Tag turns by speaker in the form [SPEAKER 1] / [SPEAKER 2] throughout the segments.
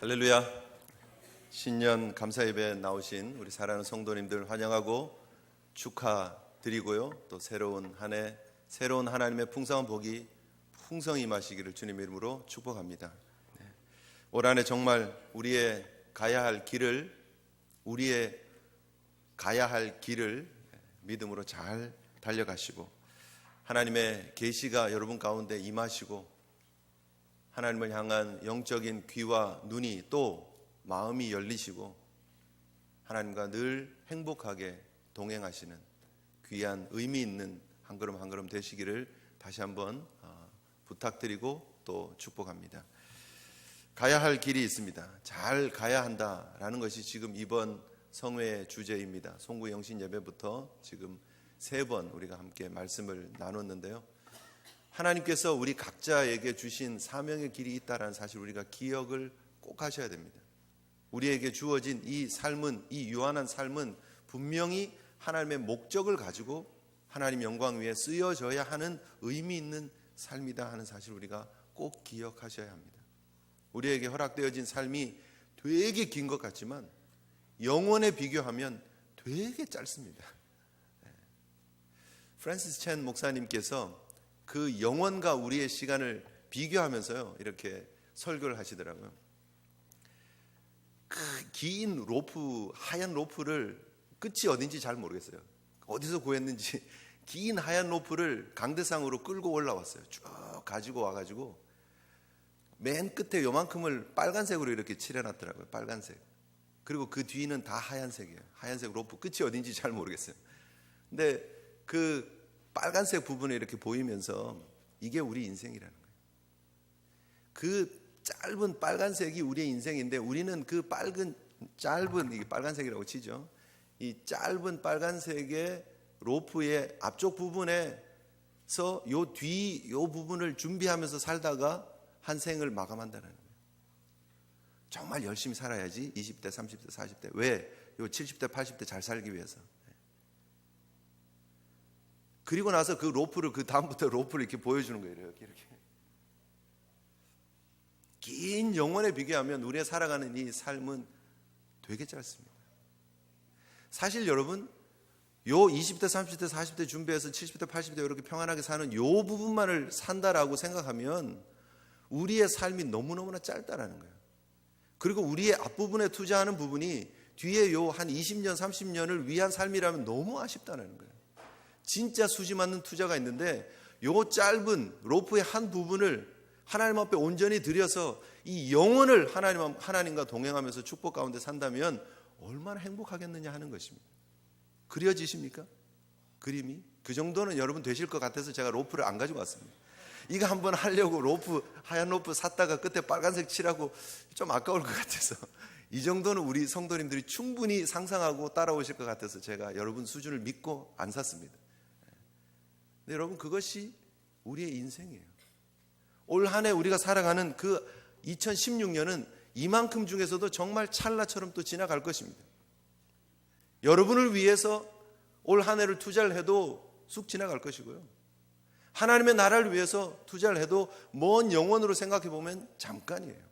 [SPEAKER 1] 할렐루야. 신년 감사 예배 나오신 우리 사랑하는 성도님들 환영하고 축하드리고요. 또 새로운 한 해, 새로운 하나님의 풍성한 복이 풍성히 임하시기를 주님의 이름으로 축복합니다. 올 한 해 정말 우리의 가야 할 길을 믿음으로 잘 달려가시고 하나님의 계시가 여러분 가운데 임하시고 하나님을 향한 영적인 귀와 눈이 또 마음이 열리시고 하나님과 늘 행복하게 동행하시는 귀한 의미 있는 한 걸음 한 걸음 되시기를 다시 한번 부탁드리고 또 축복합니다. 가야 할 길이 있습니다. 잘 가야 한다라는 것이 지금 이번 성회의 주제입니다. 송구 영신 예배부터 지금 3번 우리가 함께 말씀을 나눴는데요. 하나님께서 우리 각자에게 주신 사명의 길이 있다는 사실 우리가 기억을 꼭 하셔야 됩니다. 우리에게 주어진 이 삶은, 이 유한한 삶은 분명히 하나님의 목적을 가지고 하나님 영광 위에 쓰여져야 하는 의미 있는 삶이다 하는 사실 우리가 꼭 기억하셔야 합니다. 우리에게 허락되어진 삶이 되게 긴 것 같지만 영원에 비교하면 되게 짧습니다. 프랜시스 첸 목사님께서 그 영원과 우리의 시간을 비교하면서요 이렇게 설교를 하시더라고요. 그 긴 로프, 하얀 로프를 끝이 어딘지 잘 모르겠어요. 어디서 구했는지 긴 하얀 로프를 강대상으로 끌고 올라왔어요. 쭉 가지고 와가지고 맨 끝에 요만큼을 빨간색으로 이렇게 칠해놨더라고요. 빨간색. 그리고 그 뒤는 다 하얀색이에요. 하얀색 로프 끝이 어딘지 잘 모르겠어요. 근데 그 빨간색 부분이 이렇게 보이면서 이게 우리 인생이라는 거예요. 그 짧은 빨간색이 우리의 인생인데 우리는 그 짧은 이게 빨간색이라고 치죠. 이 짧은 빨간색의 로프의 앞쪽 부분에서 요 부분을 준비하면서 살다가 한 생을 마감한다는 거예요. 정말 열심히 살아야지 20대, 30대, 40대. 왜? 요 70대, 80대 잘 살기 위해서. 그리고 나서 그 로프를 그 다음부터 로프를 이렇게 보여주는 거예요. 이렇게. 긴 영혼에 비교하면 우리가 살아가는 이 삶은 되게 짧습니다. 사실 여러분 요 20대, 30대, 40대 준비해서 70대, 80대 이렇게 평안하게 사는 요 부분만을 산다라고 생각하면 우리의 삶이 너무너무나 짧다라는 거예요. 그리고 우리의 앞부분에 투자하는 부분이 뒤에 요 한 20년, 30년을 위한 삶이라면 너무 아쉽다는 거예요. 진짜 수지 맞는 투자가 있는데 요 짧은 로프의 한 부분을 하나님 앞에 온전히 들여서 이 영혼을 하나님과 동행하면서 축복 가운데 산다면 얼마나 행복하겠느냐 하는 것입니다. 그려지십니까? 그림이? 그 정도는 여러분 되실 것 같아서 제가 로프를 안 가지고 왔습니다. 이거 한번 하려고 하얀 로프 샀다가 끝에 빨간색 칠하고 좀 아까울 것 같아서 이 정도는 우리 성도님들이 충분히 상상하고 따라오실 것 같아서 제가 여러분 수준을 믿고 안 샀습니다. 근데 여러분 그것이 우리의 인생이에요. 올 한 해 우리가 살아가는 그 2016년은 이만큼 중에서도 정말 찰나처럼 또 지나갈 것입니다. 여러분을 위해서 올 한 해를 투자를 해도 쑥 지나갈 것이고요. 하나님의 나라를 위해서 투자를 해도 먼 영혼으로 생각해 보면 잠깐이에요.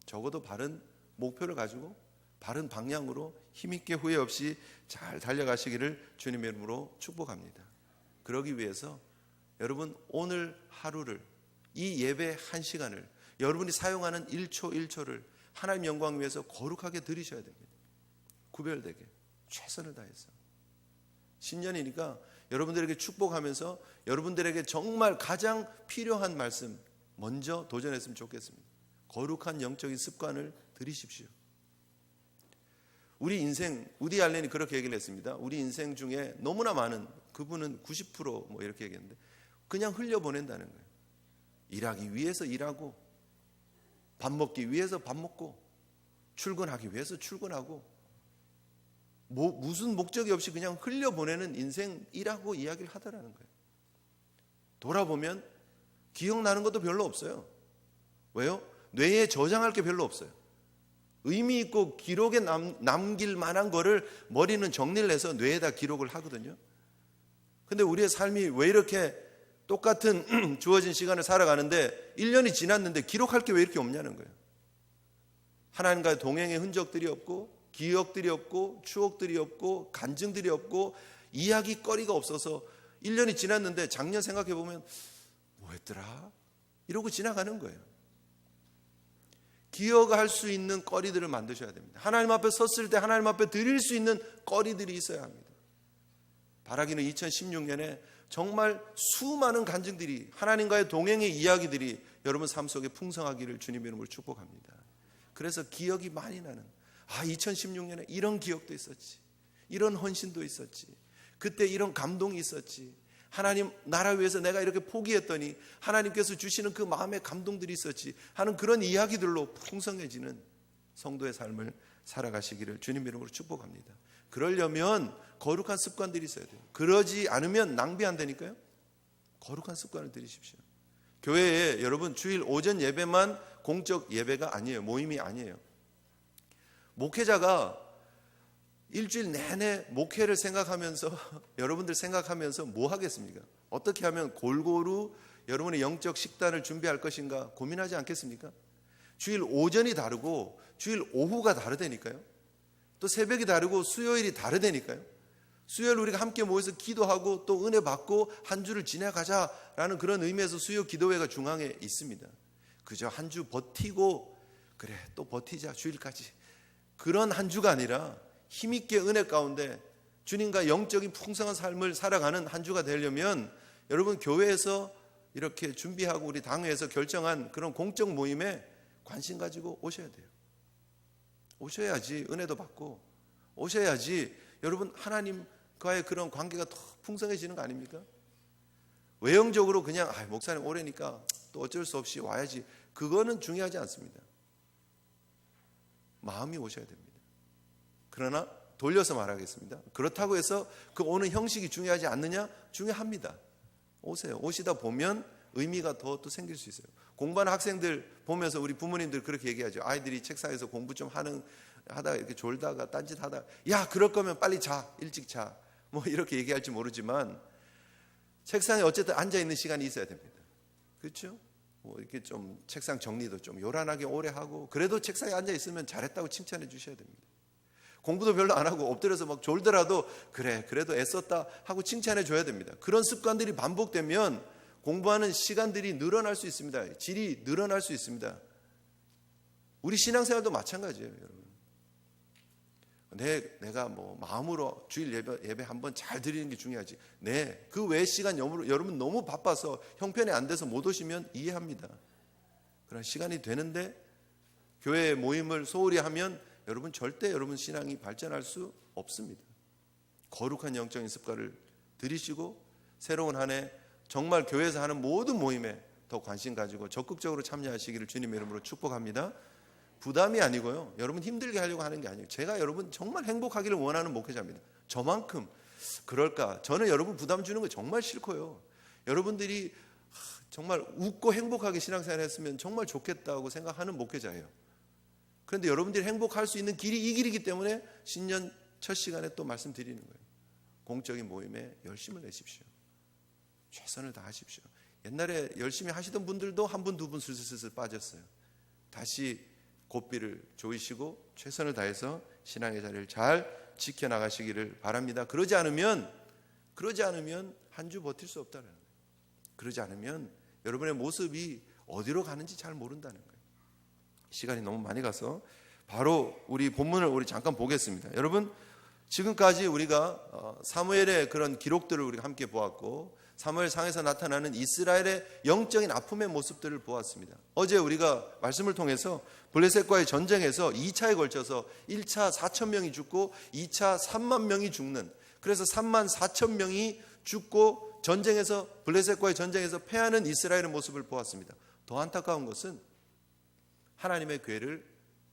[SPEAKER 1] 적어도 바른 목표를 가지고 바른 방향으로 힘있게 후회 없이 잘 달려가시기를 주님의 이름으로 축복합니다. 그러기 위해서 여러분 오늘 하루를 이 예배 1시간을 여러분이 사용하는 1초 1초를 하나님 영광 위해서 거룩하게 드리셔야 됩니다. 구별되게 최선을 다해서 신년이니까 여러분들에게 축복하면서 여러분들에게 정말 가장 필요한 말씀 먼저 도전했으면 좋겠습니다. 거룩한 영적인 습관을 들이십시오. 우리 인생, 우디 알렌이 그렇게 얘기를 했습니다. 우리 인생 중에 너무나 많은, 그분은 90% 뭐 이렇게 얘기했는데 그냥 흘려보낸다는 거예요. 일하기 위해서 일하고 밥 먹기 위해서 밥 먹고 출근하기 위해서 출근하고 무슨 목적이 없이 그냥 흘려보내는 인생이라고 이야기를 하더라는 거예요. 돌아보면 기억나는 것도 별로 없어요. 왜요? 뇌에 저장할 게 별로 없어요. 의미 있고 기록에 남길 만한 거를 머리는 정리를 해서 뇌에다 기록을 하거든요. 근데 우리의 삶이 왜 이렇게 똑같은 주어진 시간을 살아가는데 1년이 지났는데 기록할 게 왜 이렇게 없냐는 거예요. 하나님과의 동행의 흔적들이 없고 기억들이 없고 추억들이 없고 간증들이 없고 이야기거리가 없어서 1년이 지났는데 작년 생각해 보면 뭐 했더라? 이러고 지나가는 거예요. 기억할 수 있는 거리들을 만드셔야 됩니다. 하나님 앞에 섰을 때 하나님 앞에 드릴 수 있는 거리들이 있어야 합니다. 바라기는 2016년에 정말 수많은 간증들이, 하나님과의 동행의 이야기들이 여러분 삶 속에 풍성하기를 주님의 이름으로 축복합니다. 그래서 기억이 많이 나는, 2016년에 이런 기억도 있었지, 이런 헌신도 있었지, 그때 이런 감동이 있었지, 하나님 나라 위해서 내가 이렇게 포기했더니 하나님께서 주시는 그 마음의 감동들이 있었지 하는 그런 이야기들로 풍성해지는 성도의 삶을 살아가시기를 주님의 이름으로 축복합니다. 그러려면 거룩한 습관들이 있어야 돼요. 그러지 않으면 낭비한다니까요. 거룩한 습관을 들이십시오. 교회에 여러분 주일 오전 예배만 공적 예배가 아니에요. 모임이 아니에요. 목회자가 일주일 내내 목회를 생각하면서 여러분들 생각하면서 뭐 하겠습니까? 어떻게 하면 골고루 여러분의 영적 식단을 준비할 것인가 고민하지 않겠습니까? 주일 오전이 다르고 주일 오후가 다르다니까요. 또 새벽이 다르고 수요일이 다르다니까요. 수요일 우리가 함께 모여서 기도하고 또 은혜 받고 한 주를 지나가자라는 그런 의미에서 수요 기도회가 중앙에 있습니다. 그저 한 주 버티고 그래 또 버티자 주일까지 그런 한 주가 아니라 힘있게 은혜 가운데 주님과 영적인 풍성한 삶을 살아가는 한 주가 되려면 여러분 교회에서 이렇게 준비하고 우리 당회에서 결정한 그런 공적 모임에 관심 가지고 오셔야 돼요. 오셔야지 은혜도 받고 오셔야지 여러분 하나님과의 그런 관계가 더 풍성해지는 거 아닙니까? 외형적으로 그냥 목사님 오래니까 또 어쩔 수 없이 와야지, 그거는 중요하지 않습니다. 마음이 오셔야 됩니다. 그러나 돌려서 말하겠습니다. 그렇다고 해서 그 오는 형식이 중요하지 않느냐? 중요합니다. 오세요. 오시다 보면 의미가 더 또 생길 수 있어요. 공부하는 학생들 보면서 우리 부모님들 그렇게 얘기하죠. 아이들이 책상에서 공부 좀 하다가 이렇게 졸다가 딴짓하다가 야 그럴 거면 빨리 자, 일찍 자, 뭐 이렇게 얘기할지 모르지만 책상에 어쨌든 앉아있는 시간이 있어야 됩니다. 그렇죠? 뭐 이렇게 좀 책상 정리도 좀 요란하게 오래 하고 그래도 책상에 앉아있으면 잘했다고 칭찬해 주셔야 됩니다. 공부도 별로 안 하고 엎드려서 막 졸더라도 그래 그래도 애썼다 하고 칭찬해 줘야 됩니다. 그런 습관들이 반복되면 공부하는 시간들이 늘어날 수 있습니다. 질이 늘어날 수 있습니다. 우리 신앙생활도 마찬가지예요, 여러분. 내가 뭐 마음으로 주일 예배 한번 잘 드리는 게 중요하지. 그 외의 시간 여러분 너무 바빠서 형편이 안 돼서 못 오시면 이해합니다. 그런 시간이 되는데 교회 모임을 소홀히 하면 여러분 절대 여러분 신앙이 발전할 수 없습니다. 거룩한 영적인 습관을 들이시고 새로운 한 해 정말 교회에서 하는 모든 모임에 더 관심 가지고 적극적으로 참여하시기를 주님의 이름으로 축복합니다. 부담이 아니고요. 여러분 힘들게 하려고 하는 게 아니에요. 제가 여러분 정말 행복하기를 원하는 목회자입니다. 저만큼 그럴까? 저는 여러분 부담 주는 거 정말 싫고요. 여러분들이 정말 웃고 행복하게 신앙생활 했으면 정말 좋겠다고 생각하는 목회자예요. 그런데 여러분들이 행복할 수 있는 길이 이 길이기 때문에 신년 첫 시간에 또 말씀드리는 거예요. 공적인 모임에 열심을 내십시오. 최선을 다하십시오. 옛날에 열심히 하시던 분들도 한 분, 두 분 슬슬 빠졌어요. 다시 고삐를 조이시고 최선을 다해서 신앙의 자리를 잘 지켜나가시기를 바랍니다. 그러지 않으면 한 주 버틸 수 없다는 거예요. 그러지 않으면 여러분의 모습이 어디로 가는지 잘 모른다는 거예요. 시간이 너무 많이 가서 바로 우리 본문을 우리 잠깐 보겠습니다. 여러분 지금까지 우리가 사무엘의 그런 기록들을 우리가 함께 보았고 사무엘상에서 나타나는 이스라엘의 영적인 아픔의 모습들을 보았습니다. 어제 우리가 말씀을 통해서 블레셋과의 전쟁에서 2차에 걸쳐서 1차 4천 명이 죽고 2차 3만 명이 죽는, 그래서 3만 4천 명이 죽고 전쟁에서 블레셋과의 전쟁에서 패하는 이스라엘의 모습을 보았습니다. 더 안타까운 것은 하나님의 궤를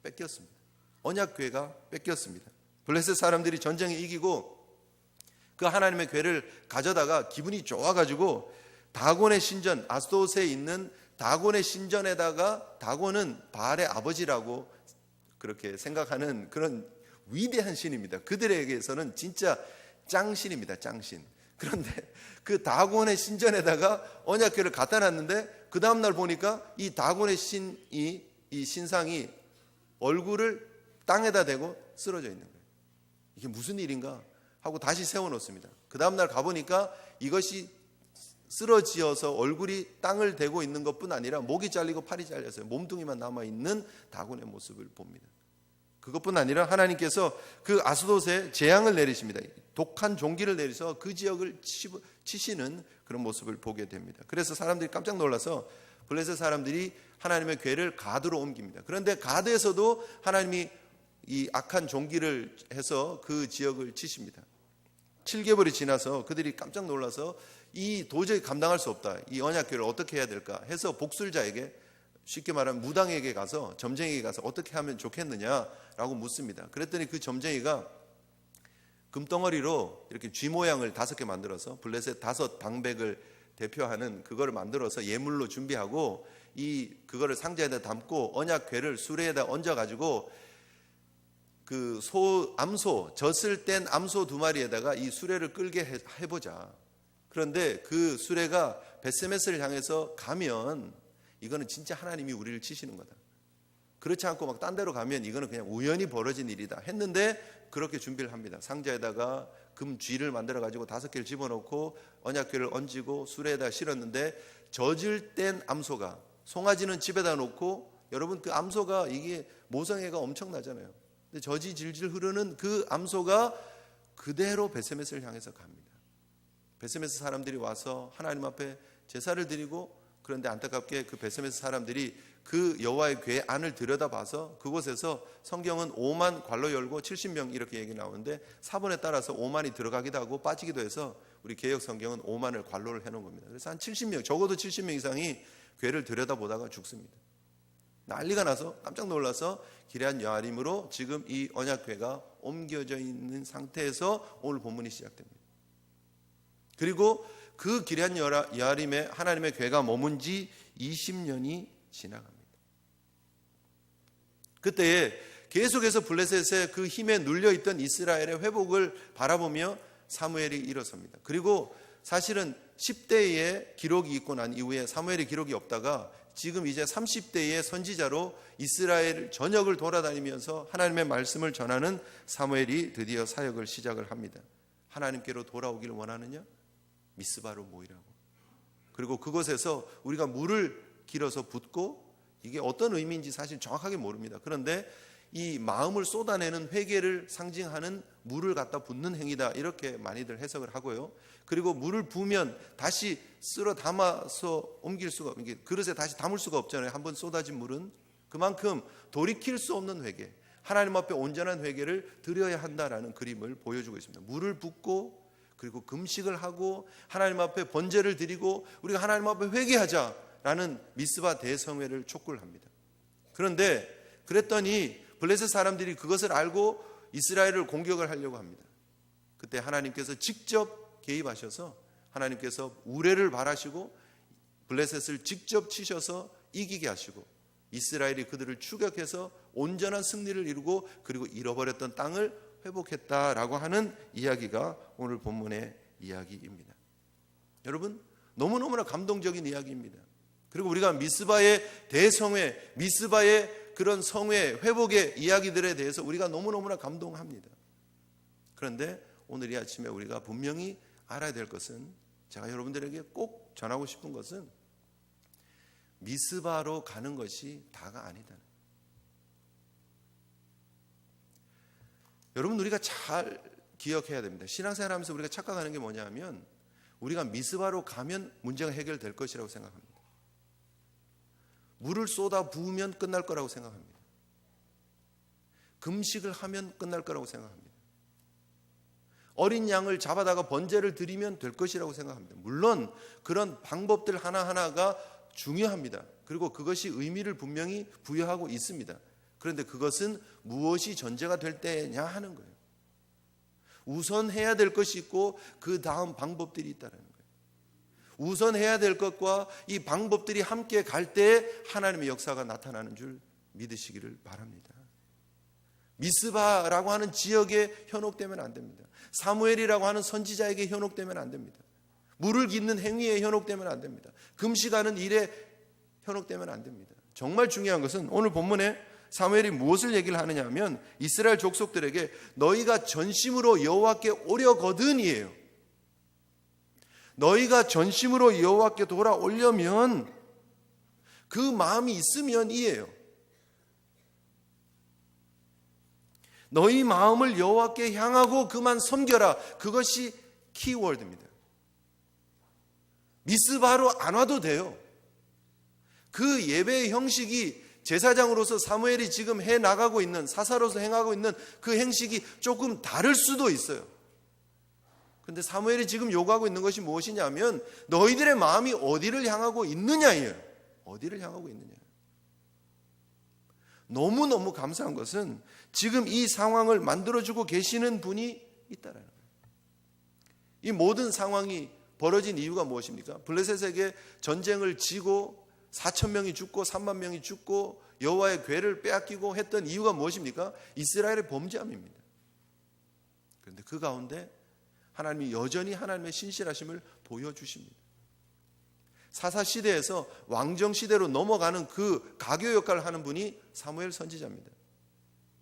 [SPEAKER 1] 뺏겼습니다. 언약궤가 뺏겼습니다. 블레셋 사람들이 전쟁에 이기고 그 하나님의 궤를 가져다가 기분이 좋아가지고 다곤의 신전, 아스도스에 있는 다곤의 신전에다가, 다곤은 바알의 아버지라고 그렇게 생각하는 그런 위대한 신입니다. 그들에게서는 진짜 짱신입니다. 짱신. 그런데 그 다곤의 신전에다가 언약궤를 갖다 놨는데 그 다음날 보니까 이 다곤의 이 신상이 얼굴을 땅에다 대고 쓰러져 있는 거예요. 이게 무슨 일인가 하고 다시 세워놓습니다. 그 다음날 가보니까 이것이 쓰러지어서 얼굴이 땅을 대고 있는 것뿐 아니라 목이 잘리고 팔이 잘렸어요. 몸뚱이만 남아있는 다곤의 모습을 봅니다. 그것뿐 아니라 하나님께서 그 아스돗에 재앙을 내리십니다. 독한 종기를 내리서 그 지역을 치시는 그런 모습을 보게 됩니다. 그래서 사람들이 깜짝 놀라서 블레셋 사람들이 하나님의 궤를 가드로 옮깁니다. 그런데 가드에서도 하나님이 이 악한 종기를 해서 그 지역을 치십니다. 7개월이 지나서 그들이 깜짝 놀라서 이 도저히 감당할 수 없다. 이 언약궤를 어떻게 해야 될까 해서 복술자에게, 쉽게 말하면 무당에게 가서, 점쟁이에게 가서 어떻게 하면 좋겠느냐라고 묻습니다. 그랬더니 그 점쟁이가 금덩어리로 이렇게 쥐 모양을 5개 만들어서 블레셋 5 방백을 대표하는 그거를 만들어서 예물로 준비하고 그거를 상자에다 담고 언약궤를 수레에다 얹어가지고 그 암소, 젖을 뗀 암소 2마리에다가 이 수레를 끌게 해보자. 그런데 그 수레가 벳세메스를 향해서 가면 이거는 진짜 하나님이 우리를 치시는 거다. 그렇지 않고 막 딴 데로 가면 이거는 그냥 우연히 벌어진 일이다 했는데 그렇게 준비를 합니다. 상자에다가 금 쥐를 만들어 가지고 5개를 집어넣고 언약궤를 얹고 수레에다 실었는데 젖을 뗀 암소가, 송아지는 집에다 놓고, 여러분 그 암소가 이게 모성애가 엄청나잖아요. 근데 젖이 질질 흐르는 그 암소가 그대로 벳세메스를 향해서 갑니다. 벳세메스 사람들이 와서 하나님 앞에 제사를 드리고, 그런데 안타깝게 그 벳세메스 사람들이 그 여호와의 궤 안을 들여다봐서 그곳에서 성경은 5만 괄로 열고 70명 이렇게 얘기 나오는데 사본에 따라서 5만이 들어가기도 하고 빠지기도 해서 우리 개역 성경은 5만을 괄로를 해놓은 겁니다. 그래서 한 70명, 적어도 70명 이상이 궤를 들여다보다가 죽습니다. 난리가 나서 깜짝 놀라서 기럇 여아림으로 지금 이 언약궤가 옮겨져 있는 상태에서 오늘 본문이 시작됩니다. 그리고 그 기럇 여아림에 하나님의 궤가 머문 지 20년이 지나갑니다. 그때에 계속해서 블레셋의 그 힘에 눌려있던 이스라엘의 회복을 바라보며 사무엘이 일어섭니다. 그리고 사실은 10대의 기록이 있고 난 이후에 사무엘의 기록이 없다가 지금 이제 30대의 선지자로 이스라엘 전역을 돌아다니면서 하나님의 말씀을 전하는 사무엘이 드디어 사역을 시작을 합니다. 하나님께로 돌아오기를 원하느냐? 미스바로 모이라고. 그리고 그곳에서 우리가 물을 길어서 붓고, 이게 어떤 의미인지 사실 정확하게 모릅니다. 그런데 이 마음을 쏟아내는 회개를 상징하는 물을 갖다 붓는 행위다, 이렇게 많이들 해석을 하고요. 그리고 물을 부으면 다시 쓸어 담아서 옮길 수가, 이게 그릇에 다시 담을 수가 없잖아요. 한번 쏟아진 물은. 그만큼 돌이킬 수 없는 회개, 하나님 앞에 온전한 회개를 드려야 한다라는 그림을 보여주고 있습니다. 물을 붓고, 그리고 금식을 하고 하나님 앞에 번제를 드리고 우리가 하나님 앞에 회개하자라는 미스바 대성회를 촉구를 합니다. 그런데 그랬더니 블레셋 사람들이 그것을 알고 이스라엘을 공격을 하려고 합니다. 그때 하나님께서 직접 개입하셔서 하나님께서 우레를 발하시고 블레셋을 직접 치셔서 이기게 하시고 이스라엘이 그들을 추격해서 온전한 승리를 이루고 그리고 잃어버렸던 땅을 회복했다라고 하는 이야기가 오늘 본문의 이야기입니다. 여러분, 너무너무나 감동적인 이야기입니다. 그리고 우리가 미스바의 대성회, 미스바의 그런 성회, 회복의 이야기들에 대해서 우리가 너무너무나 감동합니다. 그런데 오늘 이 아침에 우리가 분명히 알아야 될 것은, 제가 여러분들에게 꼭 전하고 싶은 것은 미스바로 가는 것이 다가 아니다. 여러분, 우리가 잘 기억해야 됩니다. 신앙생활 하면서 우리가 착각하는 게 뭐냐 하면 우리가 미스바로 가면 문제가 해결될 것이라고 생각합니다. 물을 쏟아 부으면 끝날 거라고 생각합니다. 금식을 하면 끝날 거라고 생각합니다. 어린 양을 잡아다가 번제를 드리면 될 것이라고 생각합니다. 물론 그런 방법들 하나하나가 중요합니다. 그리고 그것이 의미를 분명히 부여하고 있습니다. 그런데 그것은 무엇이 전제가 될 때냐 하는 거예요. 우선 해야 될 것이 있고 그 다음 방법들이 있다는 거예요. 우선 해야 될 것과 이 방법들이 함께 갈 때 하나님의 역사가 나타나는 줄 믿으시기를 바랍니다. 미스바라고 하는 지역에 현혹되면 안 됩니다. 사무엘이라고 하는 선지자에게 현혹되면 안 됩니다. 물을 깃는 행위에 현혹되면 안 됩니다. 금식하는 일에 현혹되면 안 됩니다. 정말 중요한 것은 오늘 본문에 사무엘이 무엇을 얘기를 하느냐 하면 이스라엘 족속들에게 너희가 전심으로 여호와께 오려거든이에요. 너희가 전심으로 여호와께 돌아오려면 그 마음이 있으면 이에요. 너희 마음을 여호와께 향하고 그만 섬겨라. 그것이 키워드입니다. 미스바로 안 와도 돼요. 그 예배의 형식이 제사장으로서 사무엘이 지금 해나가고 있는, 사사로서 행하고 있는 그 행식이 조금 다를 수도 있어요. 그런데 사무엘이 지금 요구하고 있는 것이 무엇이냐면 너희들의 마음이 어디를 향하고 있느냐예요. 어디를 향하고 있느냐. 너무너무 감사한 것은 지금 이 상황을 만들어주고 계시는 분이 있다라는 거예요. 이 모든 상황이 벌어진 이유가 무엇입니까? 블레셋에게 전쟁을 지고 4천 명이 죽고 3만 명이 죽고 여호와의 궤를 빼앗기고 했던 이유가 무엇입니까? 이스라엘의 범죄함입니다. 그런데 그 가운데 하나님이 여전히 하나님의 신실하심을 보여주십니다. 사사시대에서 왕정시대로 넘어가는 그 가교 역할을 하는 분이 사무엘 선지자입니다.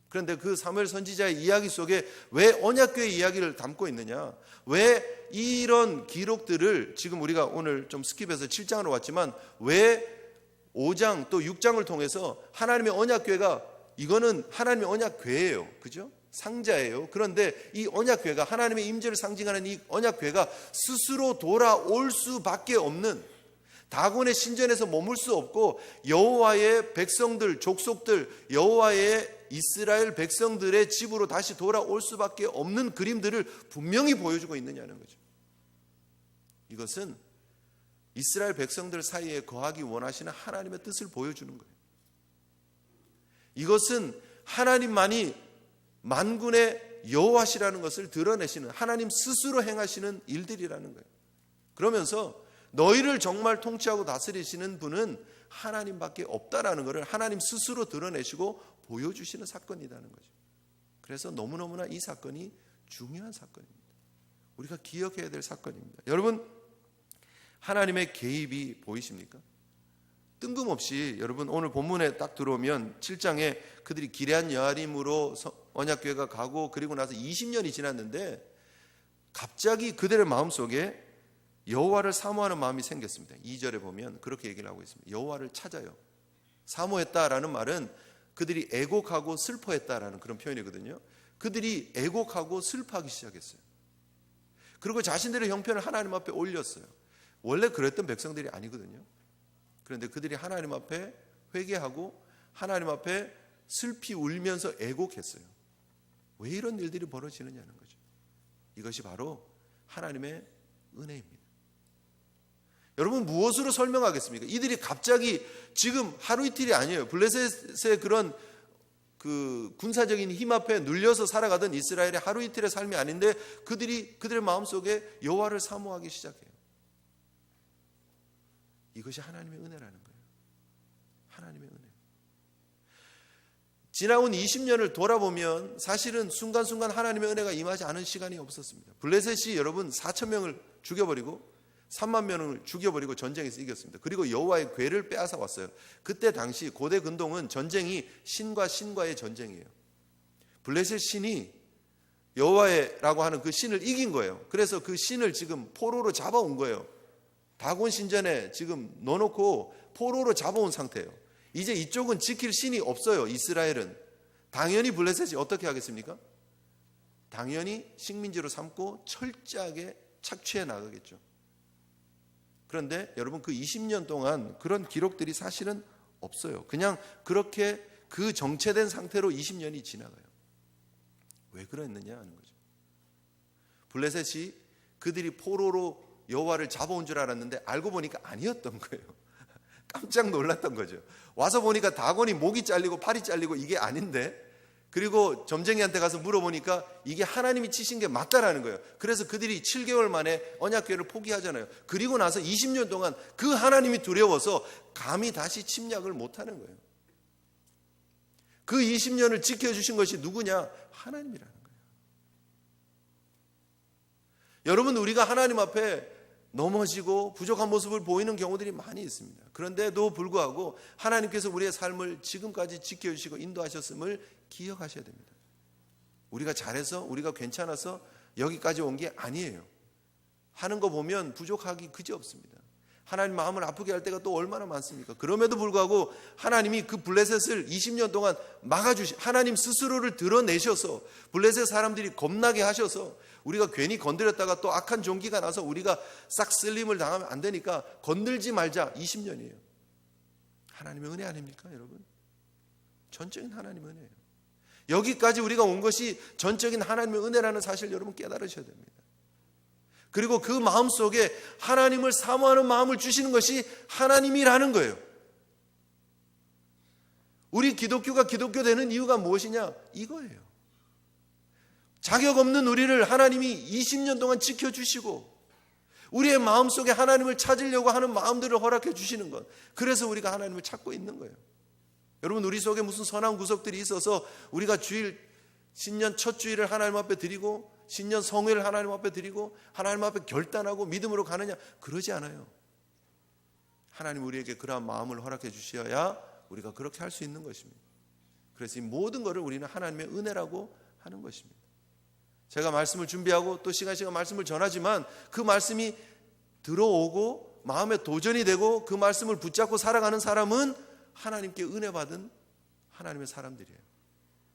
[SPEAKER 1] 그런데 그 사무엘 선지자의 이야기 속에 왜 언약궤의 이야기를 담고 있느냐? 왜 이런 기록들을 지금 우리가 오늘 좀 스킵해서 7장으로 왔지만 왜 5장 또 6장을 통해서 하나님의 언약궤가 이거는 하나님의 언약궤예요. 그죠? 상자예요. 그런데 이 언약궤가 하나님의 임재를 상징하는 이 언약궤가 스스로 돌아올 수밖에 없는 다곤의 신전에서 머물 수 없고 여호와의 백성들, 족속들, 여호와의 이스라엘 백성들의 집으로 다시 돌아올 수밖에 없는 그림들을 분명히 보여주고 있느냐는 거죠. 이것은 이스라엘 백성들 사이에 거하기 원하시는 하나님의 뜻을 보여주는 거예요. 이것은 하나님만이 만군의 여호와시라는 것을 드러내시는 하나님 스스로 행하시는 일들이라는 거예요. 그러면서 너희를 정말 통치하고 다스리시는 분은 하나님밖에 없다라는 것을 하나님 스스로 드러내시고 보여주시는 사건이라는 거죠. 그래서 너무너무나 이 사건이 중요한 사건입니다. 우리가 기억해야 될 사건입니다. 여러분, 하나님의 개입이 보이십니까? 뜬금없이 여러분 오늘 본문에 딱 들어오면 7장에 그들이 기럇 여아림으로 언약궤가 가고 그리고 나서 20년이 지났는데 갑자기 그들의 마음속에 여호와를 사모하는 마음이 생겼습니다. 2절에 보면 그렇게 얘기를 하고 있습니다. 여호와를 찾아요. 사모했다라는 말은 그들이 애곡하고 슬퍼했다라는 그런 표현이거든요. 그들이 애곡하고 슬퍼하기 시작했어요. 그리고 자신들의 형편을 하나님 앞에 올렸어요. 원래 그랬던 백성들이 아니거든요. 그런데 그들이 하나님 앞에 회개하고 하나님 앞에 슬피 울면서 애곡했어요. 왜 이런 일들이 벌어지느냐는 거죠. 이것이 바로 하나님의 은혜입니다. 여러분, 무엇으로 설명하겠습니까? 이들이 갑자기 지금 하루 이틀이 아니에요. 블레셋의 그런 그 군사적인 힘 앞에 눌려서 살아가던 이스라엘의 하루 이틀의 삶이 아닌데 그들의 마음속에 여호와를 사모하기 시작해요. 이것이 하나님의 은혜라는 거예요. 하나님의 은혜. 지나온 20년을 돌아보면 사실은 순간순간 하나님의 은혜가 임하지 않은 시간이 없었습니다. 블레셋이 여러분 4천 명을 죽여버리고 3만 명을 죽여버리고 전쟁에서 이겼습니다. 그리고 여호와의 궤를 빼앗아 왔어요. 그때 당시 고대 근동은 전쟁이 신과 신과의 전쟁이에요. 블레셋 신이 여호와라고 하는 그 신을 이긴 거예요. 그래서 그 신을 지금 포로로 잡아온 거예요. 다곤 신전에 지금 넣어놓고 포로로 잡아온 상태예요. 이제 이쪽은 지킬 신이 없어요. 이스라엘은. 당연히 블레셋이 어떻게 하겠습니까? 당연히 식민지로 삼고 철저하게 착취해 나가겠죠. 그런데 여러분, 그 20년 동안 그런 기록들이 사실은 없어요. 그냥 그렇게 그 정체된 상태로 20년이 지나가요. 왜 그랬느냐 하는 거죠. 블레셋이 그들이 포로로 여호와를 잡아온 줄 알았는데 알고 보니까 아니었던 거예요. 깜짝 놀랐던 거죠. 와서 보니까 다곤이 목이 잘리고 팔이 잘리고 이게 아닌데, 그리고 점쟁이한테 가서 물어보니까 이게 하나님이 치신 게 맞다라는 거예요. 그래서 그들이 7개월 만에 언약궤를 포기하잖아요. 그리고 나서 20년 동안 그 하나님이 두려워서 감히 다시 침략을 못하는 거예요. 그 20년을 지켜주신 것이 누구냐? 하나님이라는 거예요. 여러분, 우리가 하나님 앞에 넘어지고 부족한 모습을 보이는 경우들이 많이 있습니다. 그런데도 불구하고 하나님께서 우리의 삶을 지금까지 지켜주시고 인도하셨음을 기억하셔야 됩니다. 우리가 잘해서 우리가 괜찮아서 여기까지 온 게 아니에요. 하는 거 보면 부족하기 그지없습니다. 하나님 마음을 아프게 할 때가 또 얼마나 많습니까? 그럼에도 불구하고 하나님이 그 블레셋을 20년 동안 하나님 스스로를 드러내셔서 블레셋 사람들이 겁나게 하셔서 우리가 괜히 건드렸다가 또 악한 종기가 나서 우리가 싹 쓸림을 당하면 안 되니까 건들지 말자 20년이에요. 하나님의 은혜 아닙니까, 여러분? 전적인 하나님의 은혜예요. 여기까지 우리가 온 것이 전적인 하나님의 은혜라는 사실 여러분 깨달으셔야 됩니다. 그리고 그 마음 속에 하나님을 사모하는 마음을 주시는 것이 하나님이라는 거예요. 우리 기독교가 기독교 되는 이유가 무엇이냐? 이거예요. 자격 없는 우리를 하나님이 20년 동안 지켜주시고 우리의 마음 속에 하나님을 찾으려고 하는 마음들을 허락해 주시는 것. 그래서 우리가 하나님을 찾고 있는 거예요. 여러분, 우리 속에 무슨 선한 구석들이 있어서 우리가 신년 첫 주일을 하나님 앞에 드리고 신년 성회를 하나님 앞에 드리고 하나님 앞에 결단하고 믿음으로 가느냐? 그러지 않아요. 하나님 우리에게 그러한 마음을 허락해 주셔야 우리가 그렇게 할 수 있는 것입니다. 그래서 이 모든 것을 우리는 하나님의 은혜라고 하는 것입니다. 제가 말씀을 준비하고 또 시간 말씀을 전하지만 그 말씀이 들어오고 마음에 도전이 되고 그 말씀을 붙잡고 살아가는 사람은 하나님께 은혜 받은 하나님의 사람들이에요.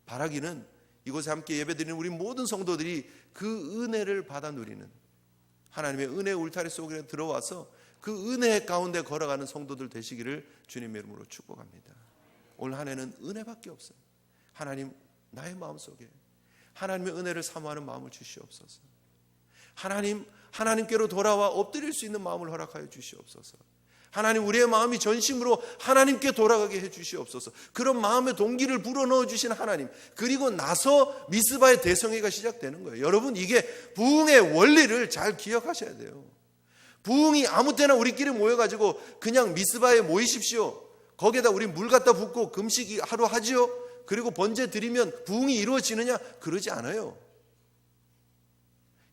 [SPEAKER 1] 바라기는 이곳에 함께 예배드리는 우리 모든 성도들이 그 은혜를 받아 누리는 하나님의 은혜 울타리 속에 들어와서 그 은혜 가운데 걸어가는 성도들 되시기를 주님의 이름으로 축복합니다. 올 한 해는 은혜밖에 없어요. 하나님, 나의 마음속에 하나님의 은혜를 사모하는 마음을 주시옵소서. 하나님께로 돌아와 엎드릴 수 있는 마음을 허락하여 주시옵소서. 하나님, 우리의 마음이 전심으로 하나님께 돌아가게 해 주시옵소서. 그런 마음의 동기를 불어넣어 주신 하나님, 그리고 나서 미스바의 대성회가 시작되는 거예요. 여러분, 이게 부흥의 원리를 잘 기억하셔야 돼요. 부흥이 아무 때나 우리끼리 모여가지고 그냥 미스바에 모이십시오, 거기에다 우리 물 갖다 붓고 금식 하루 하지요, 그리고 번제 드리면 부흥이 이루어지느냐? 그러지 않아요.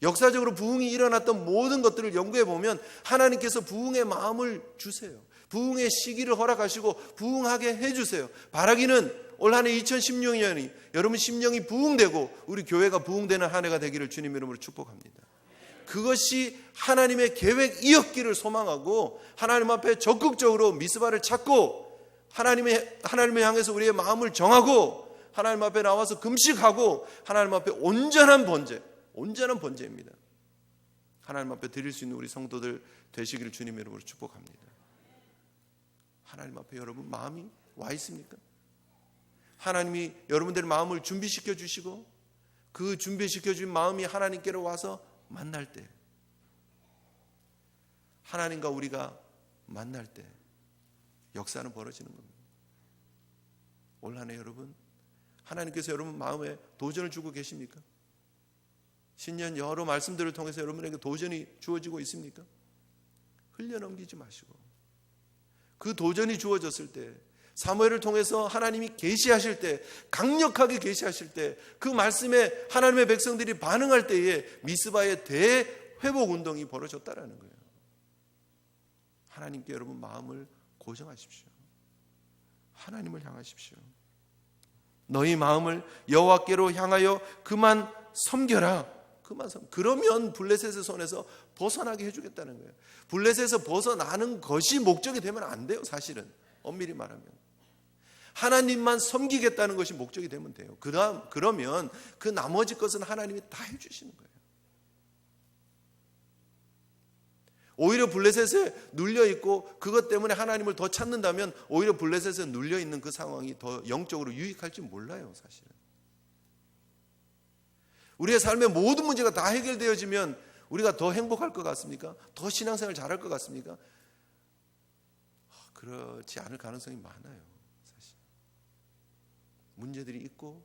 [SPEAKER 1] 역사적으로 부흥이 일어났던 모든 것들을 연구해 보면 하나님께서 부흥의 마음을 주세요. 부흥의 시기를 허락하시고 부흥하게 해주세요. 바라기는 올 한 해 2016년이 여러분 심령이 부흥되고 우리 교회가 부흥되는 한 해가 되기를 주님 이름으로 축복합니다. 그것이 하나님의 계획이었기를 소망하고 하나님 앞에 적극적으로 미스바를 찾고 하나님을 향해서 우리의 마음을 정하고 하나님 앞에 나와서 금식하고 하나님 앞에 온전한 번제입니다. 하나님 앞에 드릴 수 있는 우리 성도들 되시기를 주님의 이름으로 축복합니다. 하나님 앞에 여러분 마음이 와 있습니까? 하나님이 여러분들의 마음을 준비시켜 주시고 그 준비시켜 준 마음이 하나님께로 와서 만날 때, 하나님과 우리가 만날 때 역사는 벌어지는 겁니다. 올 한 해 여러분, 하나님께서 여러분 마음에 도전을 주고 계십니까? 신년 여러 말씀들을 통해서 여러분에게 도전이 주어지고 있습니까? 흘려넘기지 마시고 그 도전이 주어졌을 때, 사무엘을 통해서 하나님이 계시하실 때, 강력하게 계시하실 때, 그 말씀에 하나님의 백성들이 반응할 때에 미스바의 대회복 운동이 벌어졌다라는 거예요. 하나님께 여러분 마음을 고정하십시오. 하나님을 향하십시오. 너희 마음을 여호와께로 향하여 그만 섬겨라. 그러면 블레셋의 손에서 벗어나게 해주겠다는 거예요. 블레셋에서 벗어나는 것이 목적이 되면 안 돼요. 사실은 엄밀히 말하면 하나님만 섬기겠다는 것이 목적이 되면 돼요. 그러면 그 나머지 것은 하나님이 다 해주시는 거예요. 오히려 블레셋에 눌려있고 그것 때문에 하나님을 더 찾는다면 오히려 블레셋에 눌려있는 그 상황이 더 영적으로 유익할지 몰라요. 사실은 우리의 삶의 모든 문제가 다 해결되어지면 우리가 더 행복할 것 같습니까? 더 신앙생활 잘할 것 같습니까? 그렇지 않을 가능성이 많아요. 사실 문제들이 있고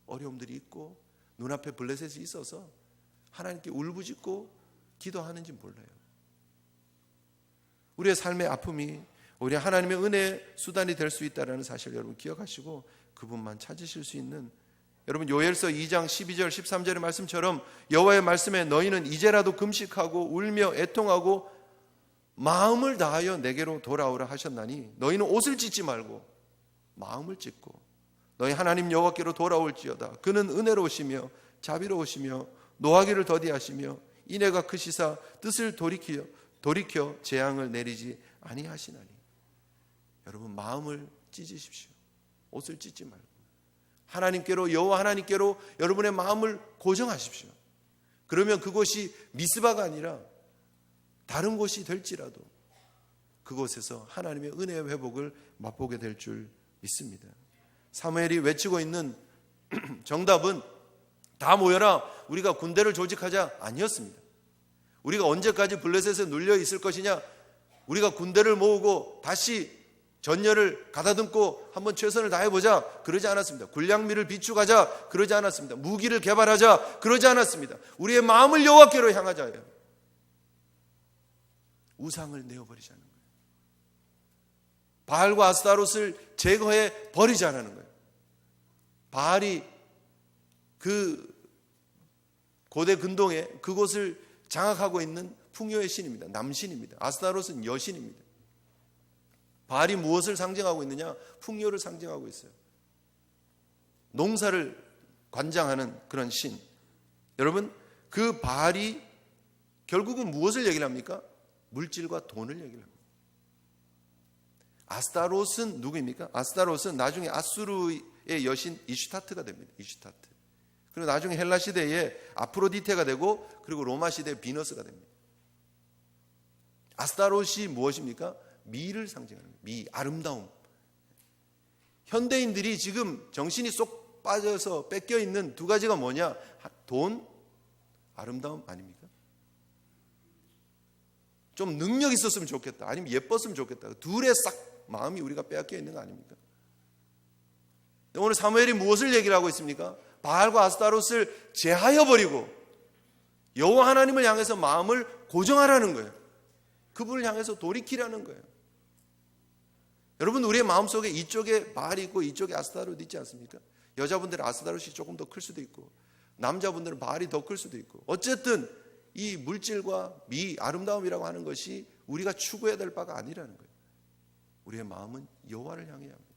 [SPEAKER 1] 어려움들이 있고 눈앞에 블레셋이 있어서 하나님께 울부짖고 기도하는지 몰라요. 우리의 삶의 아픔이 우리 하나님의 은혜의 수단이 될 수 있다는 사실 여러분 기억하시고 그분만 찾으실 수 있는, 여러분 요엘서 2장 12절 13절의 말씀처럼 여호와의 말씀에 너희는 이제라도 금식하고 울며 애통하고 마음을 다하여 내게로 돌아오라 하셨나니 너희는 옷을 찢지 말고 마음을 찢고 너희 하나님 여호와께로 돌아올지어다. 그는 은혜로우시며 자비로우시며 노하기를 더디하시며 인애가 크시사 뜻을 돌이켜 재앙을 내리지 아니하시나니. 여러분, 마음을 찢으십시오. 옷을 찢지 말고 하나님께로, 여호와 하나님께로 여러분의 마음을 고정하십시오. 그러면 그곳이 미스바가 아니라 다른 곳이 될지라도 그곳에서 하나님의 은혜의 회복을 맛보게 될 줄 믿습니다. 사무엘이 외치고 있는 정답은 다 모여라, 우리가 군대를 조직하자 아니었습니다. 우리가 언제까지 블레셋에 눌려 있을 것이냐, 우리가 군대를 모으고 다시 전열을 가다듬고 한번 최선을 다해보자, 그러지 않았습니다. 군량미를 비축하자, 그러지 않았습니다. 무기를 개발하자, 그러지 않았습니다. 우리의 마음을 여호와께로 향하자예요. 우상을 내어버리자는 거예요. 바알과 아스타롯을 제거해 버리자는 거예요. 바알이 그 고대 근동에 그곳을 장악하고 있는 풍요의 신입니다. 남신입니다. 아스타롯은 여신입니다. 바알이 무엇을 상징하고 있느냐? 풍요를 상징하고 있어요. 농사를 관장하는 그런 신. 여러분, 그 바알이 결국은 무엇을 얘기를 합니까? 물질과 돈을 얘기를 합니다. 아스타롯은 누구입니까? 아스타롯은 나중에 아수르의 여신 이슈타트가 됩니다. 이슈타트. 그리고 나중에 헬라 시대에 아프로디테가 되고, 그리고 로마 시대에 비너스가 됩니다. 아스타롯이 무엇입니까? 미를 상징하는 거예요. 미, 아름다움. 현대인들이 지금 정신이 쏙 빠져서 뺏겨 있는 두 가지가 뭐냐? 돈, 아름다움 아닙니까? 좀 능력 있었으면 좋겠다, 아니면 예뻤으면 좋겠다. 둘의 싹 마음이 우리가 빼앗겨 있는 거 아닙니까? 오늘 사무엘이 무엇을 얘기를 하고 있습니까? 바알과 아스타롯을 제하여 버리고 여호와 하나님을 향해서 마음을 고정하라는 거예요. 그분을 향해서 돌이키라는 거예요. 여러분, 우리의 마음속에 이쪽에 바알이 있고 이쪽에 아스타롯이 있지 않습니까? 여자분들은 아스타롯이 조금 더 클 수도 있고 남자분들은 바알이 더 클 수도 있고, 어쨌든 이 물질과 미, 아름다움이라고 하는 것이 우리가 추구해야 될 바가 아니라는 거예요. 우리의 마음은 여호와를 향해야 합니다.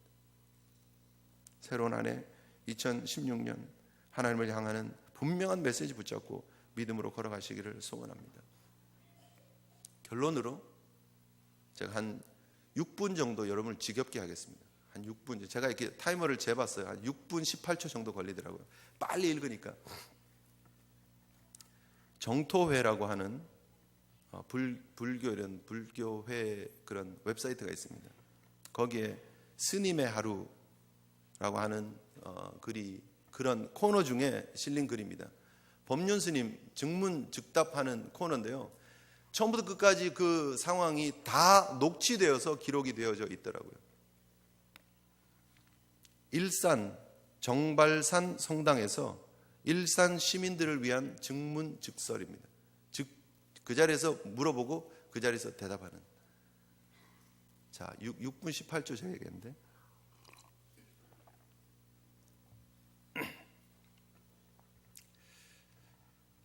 [SPEAKER 1] 새로운 한 해 2016년 하나님을 향하는 분명한 메시지 붙잡고 믿음으로 걸어가시기를 소원합니다. 결론으로 제가 한 6분 정도 여러분을 지겹게 하겠습니다. 한 6분. 제가 이렇게 타이머를 재봤어요. 한 6분 18초 정도 걸리더라고요. 빨리 읽으니까. 정토회라고 하는 불교회 그런 웹사이트가 있습니다. 거기에 스님의 하루라고 하는 글이, 그런 코너 중에 실린 글입니다. 법륜 스님 증문즉답하는 코너인데요. 처음부터 끝까지 그 상황이 다 녹취되어서 기록이 되어져 있더라고요. 일산 정발산 성당에서 일산 시민들을 위한 증문즉설입니다. 즉, 그 자리에서 물어보고 그 자리에서 대답하는. 자, 6분 18초 제가 얘기했는데,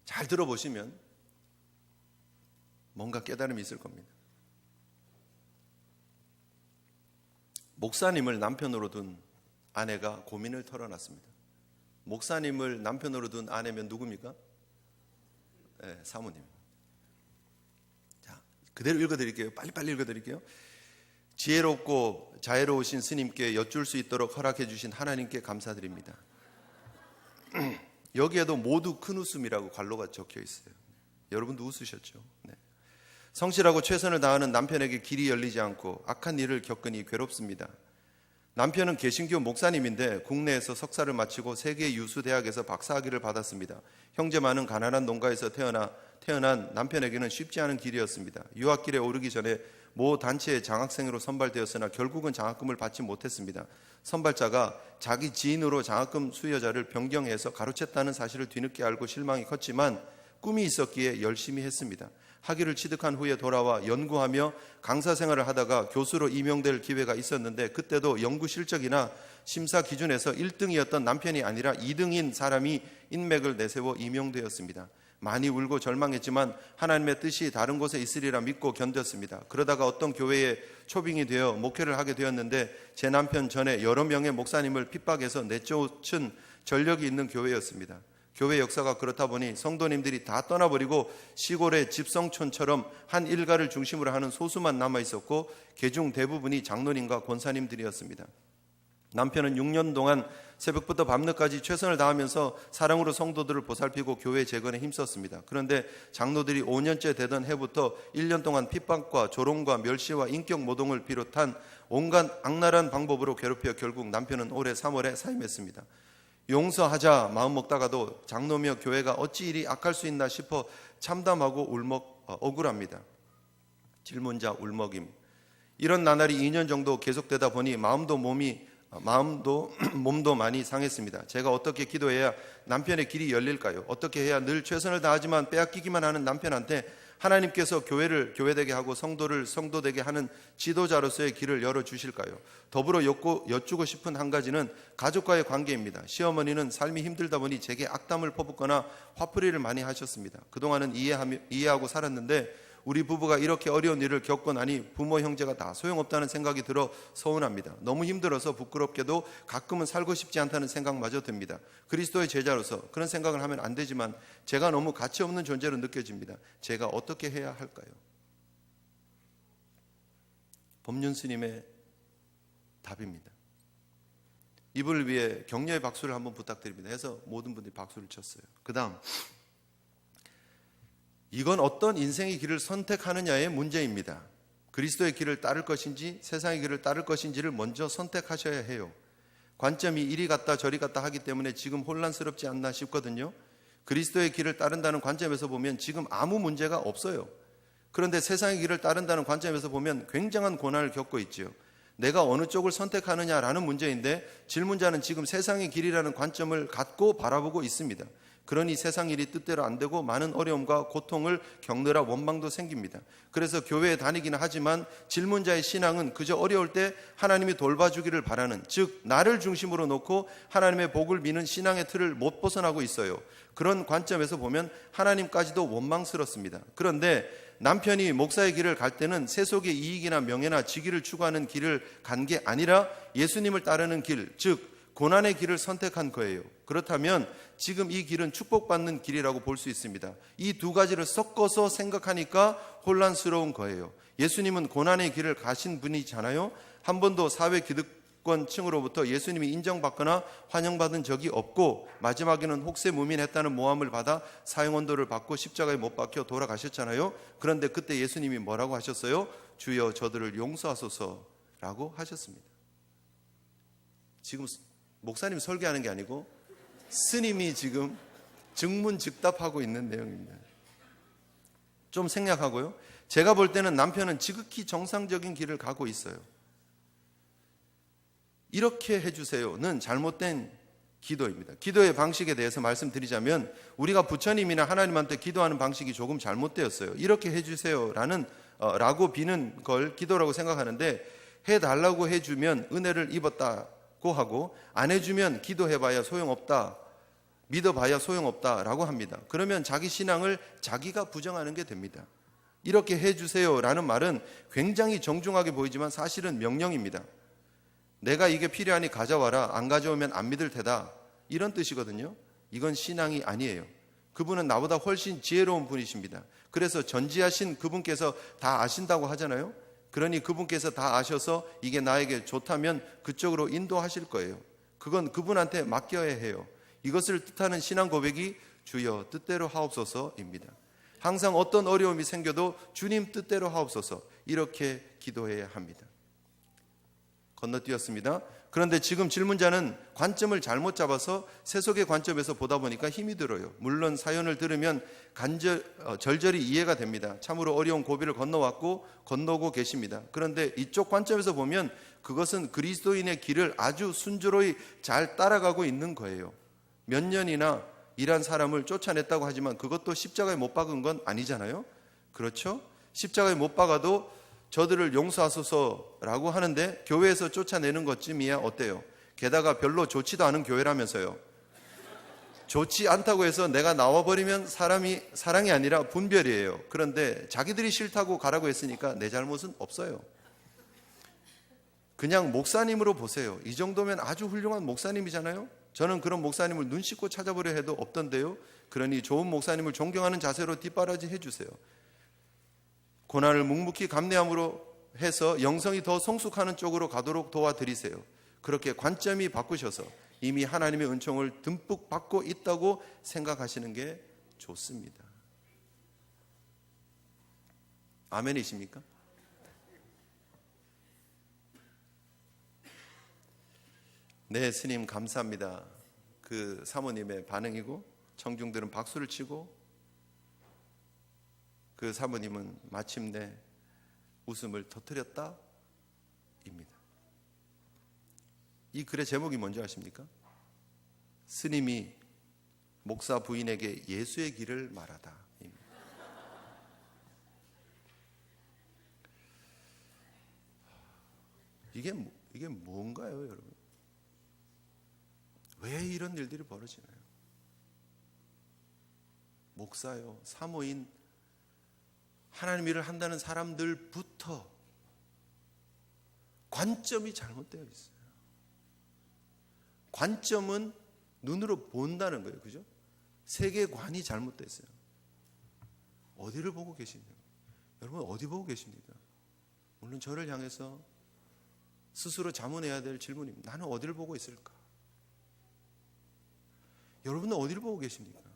[SPEAKER 1] 잘 들어보시면 뭔가 깨달음이 있을 겁니다. 목사님을 남편으로 둔 아내가 고민을 털어놨습니다. 목사님을 남편으로 둔 아내면 누굽니까? 네, 사모님. 자, 그대로 읽어드릴게요. 빨리빨리 읽어드릴게요. 지혜롭고 자애로우신 스님께 여쭐 수 있도록 허락해 주신 하나님께 감사드립니다. 여기에도 모두 큰 웃음이라고 괄호가 적혀 있어요. 여러분도 웃으셨죠? 네. 성실하고 최선을 다하는 남편에게 길이 열리지 않고 악한 일을 겪으니 괴롭습니다. 남편은 개신교 목사님인데 국내에서 석사를 마치고 세계 유수 대학에서 박사학위를 받았습니다. 형제만은 가난한 농가에서 태어난 남편에게는 쉽지 않은 길이었습니다. 유학길에 오르기 전에 모 단체의 장학생으로 선발되었으나 결국은 장학금을 받지 못했습니다. 선발자가 자기 지인으로 장학금 수여자를 변경해서 가로챘다는 사실을 뒤늦게 알고 실망이 컸지만 꿈이 있었기에 열심히 했습니다. 학위를 취득한 후에 돌아와 연구하며 강사 생활을 하다가 교수로 임용될 기회가 있었는데, 그때도 연구 실적이나 심사 기준에서 1등이었던 남편이 아니라 2등인 사람이 인맥을 내세워 임용되었습니다. 많이 울고 절망했지만 하나님의 뜻이 다른 곳에 있으리라 믿고 견뎠습니다. 그러다가 어떤 교회에 초빙이 되어 목회를 하게 되었는데 제 남편 전에 여러 명의 목사님을 핍박해서 내쫓은 전력이 있는 교회였습니다. 교회 역사가 그렇다 보니 성도님들이 다 떠나버리고 시골의 집성촌처럼 한 일가를 중심으로 하는 소수만 남아있었고 개중 대부분이 장로님과 권사님들이었습니다. 남편은 6년 동안 새벽부터 밤늦까지 최선을 다하면서 사랑으로 성도들을 보살피고 교회 재건에 힘썼습니다. 그런데 장로들이 5년째 되던 해부터 1년 동안 핍박과 조롱과 멸시와 인격 모독을 비롯한 온갖 악랄한 방법으로 괴롭혀 결국 남편은 올해 3월에 사임했습니다. 용서하자 마음 먹다가도 장로며 교회가 어찌 이리 악할 수 있나 싶어 참담하고 억울합니다. 질문자 울먹임. 이런 나날이 2년 정도 계속되다 보니 마음도 몸도 많이 상했습니다. 제가 어떻게 기도해야 남편의 길이 열릴까요? 어떻게 해야 늘 최선을 다하지만 빼앗기기만 하는 남편한테 하나님께서 교회를 교회되게 하고 성도를 성도되게 하는 지도자로서의 길을 열어주실까요? 더불어 여쭈고 싶은 한 가지는 가족과의 관계입니다. 시어머니는 삶이 힘들다 보니 제게 악담을 퍼붓거나 화풀이를 많이 하셨습니다. 그동안은 이해하고 살았는데 우리 부부가 이렇게 어려운 일을 겪고 나니 부모 형제가 다 소용없다는 생각이 들어 서운합니다. 너무 힘들어서 부끄럽게도 가끔은 살고 싶지 않다는 생각마저 듭니다. 그리스도의 제자로서 그런 생각을 하면 안 되지만 제가 너무 가치 없는 존재로 느껴집니다. 제가 어떻게 해야 할까요? 법륜 스님의 답입니다. 이분을 위해 격려의 박수를 한번 부탁드립니다 해서 모든 분들이 박수를 쳤어요. 그 다음, 이건 어떤 인생의 길을 선택하느냐의 문제입니다. 그리스도의 길을 따를 것인지 세상의 길을 따를 것인지를 먼저 선택하셔야 해요. 관점이 이리 갔다 저리 갔다 하기 때문에 지금 혼란스럽지 않나 싶거든요. 그리스도의 길을 따른다는 관점에서 보면 지금 아무 문제가 없어요. 그런데 세상의 길을 따른다는 관점에서 보면 굉장한 고난을 겪고 있지요. 내가 어느 쪽을 선택하느냐라는 문제인데 질문자는 지금 세상의 길이라는 관점을 갖고 바라보고 있습니다. 그러니 세상 일이 뜻대로 안 되고 많은 어려움과 고통을 겪느라 원망도 생깁니다. 그래서 교회에 다니기는 하지만 질문자의 신앙은 그저 어려울 때 하나님이 돌봐주기를 바라는, 즉 나를 중심으로 놓고 하나님의 복을 미는 신앙의 틀을 못 벗어나고 있어요. 그런 관점에서 보면 하나님까지도 원망스럽습니다. 그런데 남편이 목사의 길을 갈 때는 세속의 이익이나 명예나 직위를 추구하는 길을 간 게 아니라 예수님을 따르는 길, 즉 고난의 길을 선택한 거예요. 그렇다면 지금 이 길은 축복받는 길이라고 볼 수 있습니다. 이 두 가지를 섞어서 생각하니까 혼란스러운 거예요. 예수님은 고난의 길을 가신 분이잖아요. 한 번도 사회 기득권층으로부터 예수님이 인정받거나 환영받은 적이 없고 마지막에는 혹세무민했다는 모함을 받아 사형언도를 받고 십자가에 못 박혀 돌아가셨잖아요. 그런데 그때 예수님이 뭐라고 하셨어요? 주여 저들을 용서하소서라고 하셨습니다. 지금 목사님 설교하는 게 아니고 스님이 지금 즉문즉답하고 있는 내용입니다. 좀 생략하고요. 제가 볼 때는 남편은 지극히 정상적인 길을 가고 있어요. 이렇게 해주세요는 잘못된 기도입니다. 기도의 방식에 대해서 말씀드리자면 우리가 부처님이나 하나님한테 기도하는 방식이 조금 잘못되었어요. 이렇게 해주세요라는 라고 비는 걸 기도라고 생각하는데 해달라고 해주면 은혜를 입었다 하고 안 해주면 기도해봐야 소용없다, 믿어봐야 소용없다라고 합니다. 그러면 자기 신앙을 자기가 부정하는 게 됩니다. 이렇게 해주세요라는 말은 굉장히 정중하게 보이지만 사실은 명령입니다. 내가 이게 필요하니 가져와라, 안 가져오면 안 믿을 테다, 이런 뜻이거든요. 이건 신앙이 아니에요. 그분은 나보다 훨씬 지혜로운 분이십니다. 그래서 전지하신 그분께서 다 아신다고 하잖아요. 그러니 그분께서 다 아셔서 이게 나에게 좋다면 그쪽으로 인도하실 거예요. 그건 그분한테 맡겨야 해요. 이것을 뜻하는 신앙 고백이 주여 뜻대로 하옵소서입니다. 항상 어떤 어려움이 생겨도 주님 뜻대로 하옵소서, 이렇게 기도해야 합니다. 건너뛰었습니다. 그런데 지금 질문자는 관점을 잘못 잡아서 세속의 관점에서 보다 보니까 힘이 들어요. 물론 사연을 들으면 절절히 이해가 됩니다. 참으로 어려운 고비를 건너고 계십니다. 그런데 이쪽 관점에서 보면 그것은 그리스도인의 길을 아주 순조로이 잘 따라가고 있는 거예요. 몇 년이나 일한 사람을 쫓아냈다고 하지만 그것도 십자가에 못 박은 건 아니잖아요. 그렇죠? 십자가에 못 박아도 저들을 용서하소서라고 하는데 교회에서 쫓아내는 것쯤이야 어때요? 게다가 별로 좋지도 않은 교회라면서요. 좋지 않다고 해서 내가 나와버리면 사랑이 아니라 분별이에요. 그런데 자기들이 싫다고 가라고 했으니까 내 잘못은 없어요. 그냥 목사님으로 보세요. 이 정도면 아주 훌륭한 목사님이잖아요. 저는 그런 목사님을 눈 씻고 찾아보려 해도 없던데요. 그러니 좋은 목사님을 존경하는 자세로 뒷바라지 해주세요. 고난을 묵묵히 감내함으로 해서 영성이 더 성숙하는 쪽으로 가도록 도와드리세요. 그렇게 관점이 바꾸셔서 이미 하나님의 은총을 듬뿍 받고 있다고 생각하시는 게 좋습니다. 아멘이십니까? 네, 스님 감사합니다. 그 사모님의 반응이고 청중들은 박수를 치고 그 사모님은 마침내 웃음을 터뜨렸다 입니다. 이 글의 제목이 뭔지 아십니까? 스님이 목사 부인에게 예수의 길을 말하다 입니다. 이게 뭔가요, 여러분? 왜 이런 일들이 벌어지나요? 목사요, 사모인, 하나님 일을 한다는 사람들부터 관점이 잘못되어 있어요. 관점은 눈으로 본다는 거예요. 그죠? 세계관이 잘못되어 있어요. 어디를 보고 계시냐고. 여러분 어디 보고 계십니까? 물론 저를 향해서 스스로 자문해야 될 질문입니다. 나는 어디를 보고 있을까? 여러분은 어디를 보고 계십니까?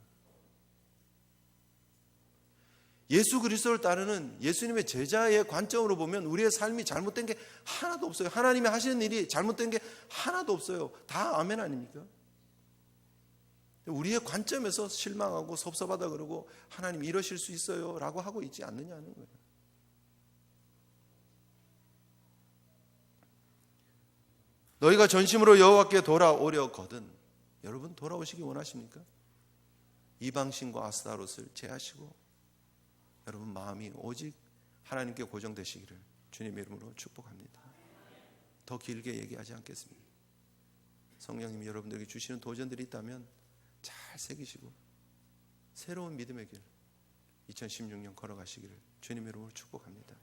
[SPEAKER 1] 예수 그리스도를 따르는 예수님의 제자의 관점으로 보면 우리의 삶이 잘못된 게 하나도 없어요. 하나님이 하시는 일이 잘못된 게 하나도 없어요. 다 아멘 아닙니까? 우리의 관점에서 실망하고 섭섭하다 그러고 하나님 이러실 수 있어요 라고 하고 있지 않느냐는 거예요. 너희가 전심으로 여호와께 돌아오려거든. 여러분 돌아오시기 원하십니까? 이방신과 아스타롯을 제하시고 여러분 마음이 오직 하나님께 고정되시기를 주님의 이름으로 축복합니다. 더 길게 얘기하지 않겠습니다. 성령님이 여러분들에게 주시는 도전들이 있다면 잘 새기시고 새로운 믿음의 길 2016년 걸어가시기를 주님의 이름으로 축복합니다.